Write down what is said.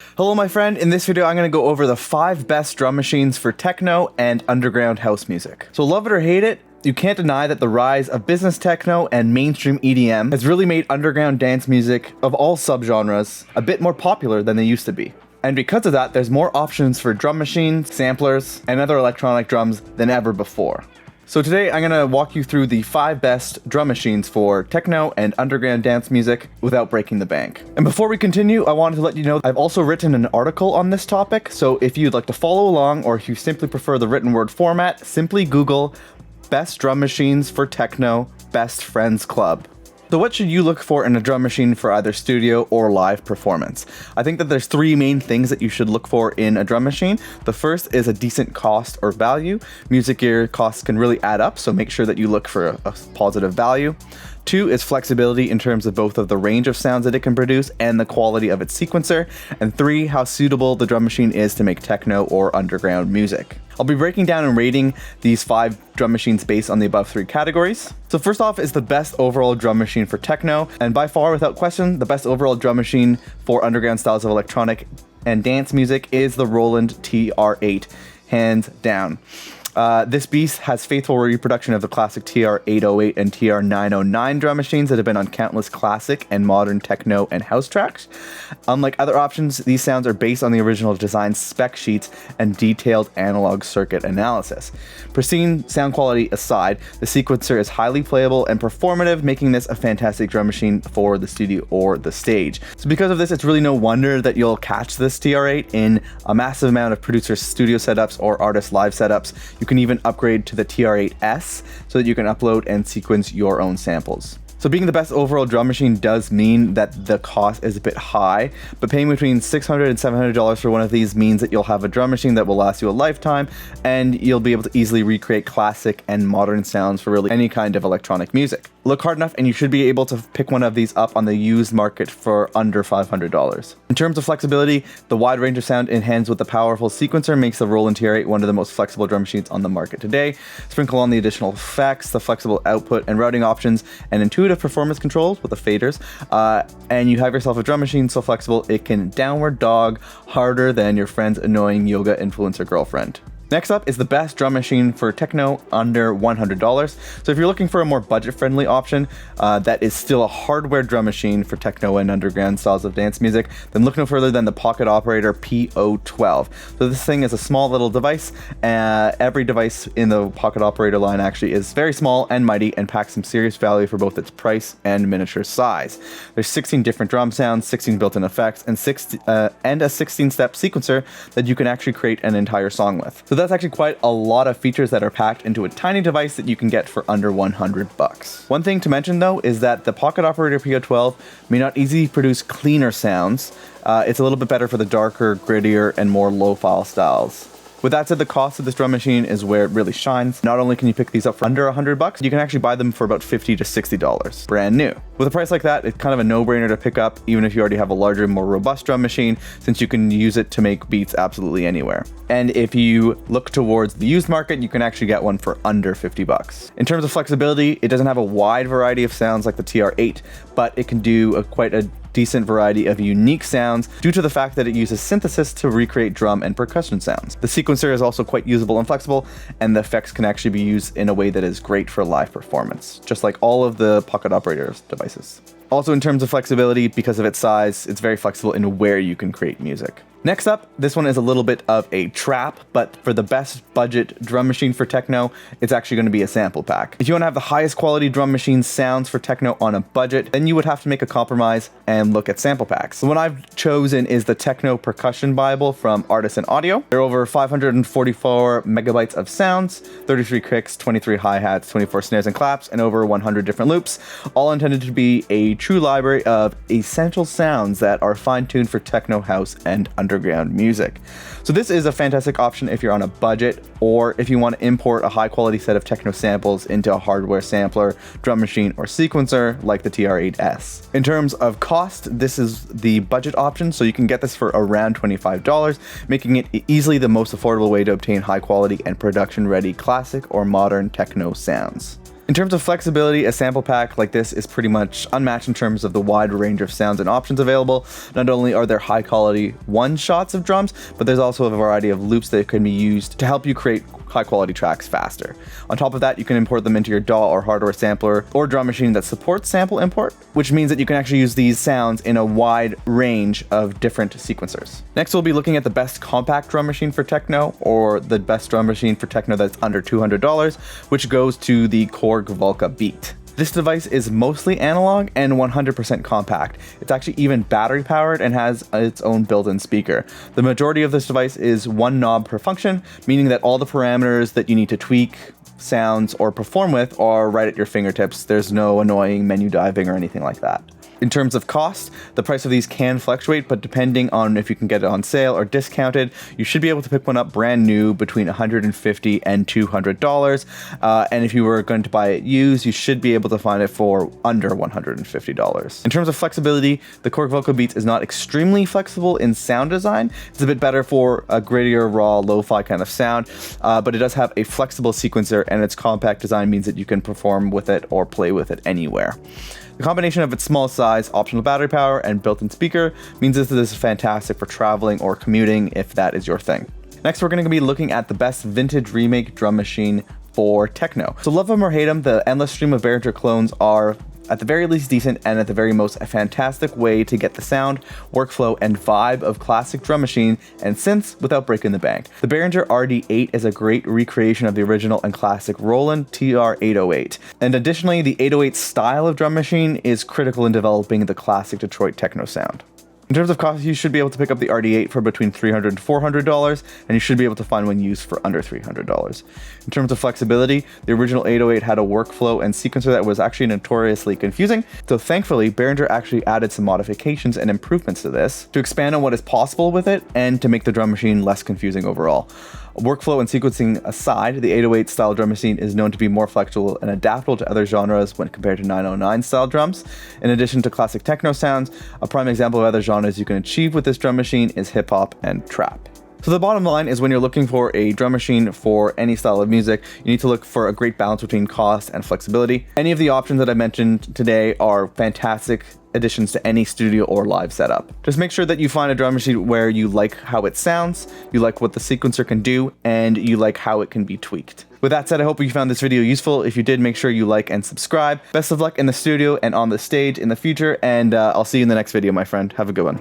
Hello my friend, in this video I'm going to go over the 5 best drum machines for techno and underground house music. So love it or hate it, you can't deny that the rise of business techno and mainstream EDM has really made underground dance music of all subgenres a bit more popular than they used to be. And because of that, there's more options for drum machines, samplers, and other electronic drums than ever before. So today I'm going to walk you through the 5 best drum machines for techno and underground dance music without breaking the bank. And before we continue, I wanted to let you know I've also written an article on this topic, so if you'd like to follow along or if you simply prefer the written word format, simply Google Best Drum Machines for Techno Best Friends Club. So what should you look for in a drum machine for either studio or live performance? I think that there's 3 main things that you should look for in a drum machine. The first is a decent cost or value. Music gear costs can really add up, so make sure that you look for a positive value. 2 is flexibility in terms of both of the range of sounds that it can produce and the quality of its sequencer. And 3, how suitable the drum machine is to make techno or underground music. I'll be breaking down and rating these 5 drum machines based on the above 3 categories. So first off is the best overall drum machine for techno, and by far without question, the best overall drum machine for underground styles of electronic and dance music is the Roland TR8, hands down. This beast has faithful reproduction of the classic TR-808 and TR-909 drum machines that have been on countless classic and modern techno and house tracks. Unlike other options, these sounds are based on the original design spec sheets and detailed analog circuit analysis. Pristine sound quality aside, the sequencer is highly playable and performative, making this a fantastic drum machine for the studio or the stage. So because of this, it's really no wonder that you'll catch this TR-8 in a massive amount of producer studio setups or artist live setups. You can even upgrade to the TR-8S so that you can upload and sequence your own samples. So being the best overall drum machine does mean that the cost is a bit high, but paying between $600 and $700 for one of these means that you'll have a drum machine that will last you a lifetime, and you'll be able to easily recreate classic and modern sounds for really any kind of electronic music. Look hard enough and you should be able to pick one of these up on the used market for under $500. In terms of flexibility, the wide range of sound in hands with the powerful sequencer makes the Roland TR-8 one of the most flexible drum machines on the market today. Sprinkle on the additional effects, the flexible output and routing options, and intuitive performance controls with the faders, and you have yourself a drum machine so flexible it can downward dog harder than your friend's annoying yoga influencer girlfriend. Next up is the best drum machine for techno under $100. So if you're looking for a more budget-friendly option that is still a hardware drum machine for techno and underground styles of dance music, then look no further than the Pocket Operator P012. So this thing is a small little device. Every device in the Pocket Operator line actually is very small and mighty and packs some serious value for both its price and miniature size. There's 16 different drum sounds, 16 built-in effects, and a 16-step sequencer that you can actually create an entire song with. So that's actually quite a lot of features that are packed into a tiny device that you can get for under $100. One thing to mention though is that the Pocket Operator P012 may not easily produce cleaner sounds. It's a little bit better for the darker, grittier, and more low-file styles. With that said, the cost of this drum machine is where it really shines. Not only can you pick these up for under $100, you can actually buy them for about $50 to $60, brand new. With a price like that, it's kind of a no-brainer to pick up, even if you already have a larger, more robust drum machine, since you can use it to make beats absolutely anywhere. And if you look towards the used market, you can actually get one for under $50. In terms of flexibility, it doesn't have a wide variety of sounds like the TR-8, but it can do quite a decent variety of unique sounds due to the fact that it uses synthesis to recreate drum and percussion sounds. The sequencer is also quite usable and flexible, and the effects can actually be used in a way that is great for live performance, just like all of the Pocket Operator's devices. Also in terms of flexibility, because of its size, it's very flexible in where you can create music. Next up, this one is a little bit of a trap, but for the best budget drum machine for techno, it's actually going to be a sample pack. If you want to have the highest quality drum machine sounds for techno on a budget, then you would have to make a compromise and look at sample packs. The one I've chosen is the Techno Percussion Bible from Artisan Audio. There are over 544 megabytes of sounds, 33 kicks, 23 hi-hats, 24 snares and claps, and over 100 different loops, all intended to be a true library of essential sounds that are fine-tuned for techno, house, and underground music. So this is a fantastic option if you're on a budget, or if you want to import a high quality set of techno samples into a hardware sampler, drum machine, or sequencer like the TR-8S. In terms of cost, this is the budget option, so you can get this for around $25, making it easily the most affordable way to obtain high quality and production ready classic or modern techno sounds. In terms of flexibility, a sample pack like this is pretty much unmatched in terms of the wide range of sounds and options available. Not only are there high quality one-shots of drums, but there's also a variety of loops that can be used to help you create high quality tracks faster. On top of that, you can import them into your DAW or hardware sampler or drum machine that supports sample import, which means that you can actually use these sounds in a wide range of different sequencers. Next, we'll be looking at the best compact drum machine for techno, or the best drum machine for techno that's under $200, which goes to the Korg Volca Beat. This device is mostly analog and 100% compact. It's actually even battery powered and has its own built-in speaker. The majority of this device is one knob per function, meaning that all the parameters that you need to tweak, sounds, or perform with are right at your fingertips. There's no annoying menu diving or anything like that. In terms of cost, the price of these can fluctuate, but depending on if you can get it on sale or discounted, you should be able to pick one up brand new between $150 and $200. And if you were going to buy it used, you should be able to find it for under $150. In terms of flexibility, the Korg Vocal Beats is not extremely flexible in sound design. It's a bit better for a grittier, raw, lo-fi kind of sound, but it does have a flexible sequencer, and its compact design means that you can perform with it or play with it anywhere. The combination of its small size, optional battery power, and built-in speaker means this is fantastic for traveling or commuting if that is your thing. Next, we're going to be looking at the best vintage remake drum machine for techno. So love them or hate them, the endless stream of Behringer clones are at the very least decent, and at the very most a fantastic way to get the sound, workflow, and vibe of classic drum machine and synths without breaking the bank. The Behringer RD8 is a great recreation of the original and classic Roland TR-808. And additionally, the 808 style of drum machine is critical in developing the classic Detroit techno sound. In terms of cost, you should be able to pick up the RD8 for between $300 and $400, and you should be able to find one used for under $300. In terms of flexibility, the original 808 had a workflow and sequencer that was actually notoriously confusing, so thankfully, Behringer actually added some modifications and improvements to this to expand on what is possible with it and to make the drum machine less confusing overall. Workflow and sequencing aside, the 808 style drum machine is known to be more flexible and adaptable to other genres when compared to 909 style drums. In addition to classic techno sounds, a prime example of other genres you can achieve with this drum machine is hip hop and trap. So the bottom line is when you're looking for a drum machine for any style of music, you need to look for a great balance between cost and flexibility. Any of the options that I mentioned today are fantastic additions to any studio or live setup. Just make sure that you find a drum machine where you like how it sounds, you like what the sequencer can do, and you like how it can be tweaked. With that said, I hope you found this video useful. If you did, make sure you like and subscribe. Best of luck in the studio and on the stage in the future, and I'll see you in the next video, my friend. Have a good one.